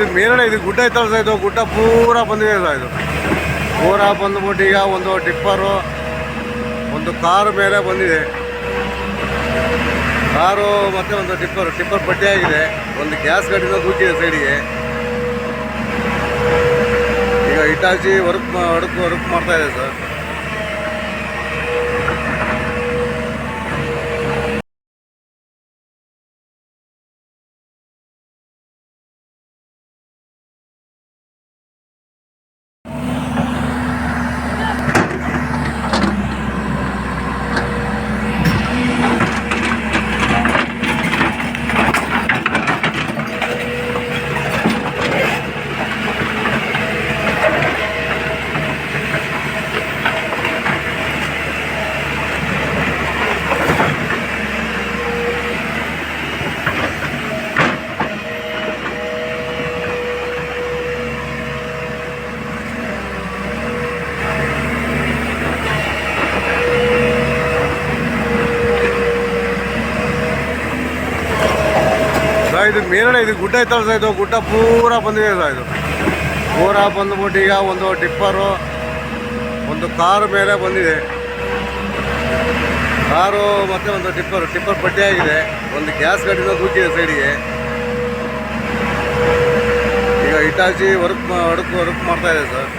ಇದು ಮೇಲ್ಗಡೆ ಇದು ಗುಡ್ಡ ಐತಲ್ಲ ಸರ್, ಇದು ಗುಡ್ಡ ಪೂರ ಬಂದಿದೆ ಸರ್. ಇದು ಪೂರ ಬಂದ್ಬಿಟ್ಟು ಈಗ ಒಂದು ಟಿಪ್ಪರು ಒಂದು ಕಾರು ಮೇಲೆ ಬಂದಿದೆ. ಕಾರು ಮತ್ತು ಒಂದು ಟಿಪ್ಪರ್ ಪಟ್ಟಿಯಾಗಿದೆ. ಒಂದು ಗ್ಯಾಸ್ ಗಾಡಿನ ದೂಕಿದೆ ಸೈಡಿಗೆ. ಈಗ ಇಟಾಚಿ ವರ್ಕ್ ಮಾಡ್ತಾ ಇದೆ ಸರ್. ಇದು ಮೇಲ್ಗಡೆ ಇದು ಗುಡ್ಡ ಐತಲ್ಲ ಸರ್, ಇದು ಗುಡ್ಡ ಪೂರ ಬಂದಿದೆ ಸರ್. ಇದು ಪೂರ ಬಂದ್ಬಿಟ್ಟು ಈಗ ಒಂದು ಟಿಪ್ಪರು ಒಂದು ಕಾರು ಮೇಲೆ ಬಂದಿದೆ. ಕಾರು ಮತ್ತು ಒಂದು ಟಿಪ್ಪರ್ ಪಟ್ಟಿಯಾಗಿದೆ. ಒಂದು ಗ್ಯಾಸ್ ಗಾಡಿನ ದೂಕಿದೆ ಸೈಡಿಗೆ. ಈಗ ಇಟಾಚಿ ವರ್ಕ್ ಮಾಡ್ತಾ ಇದೆ ಸರ್.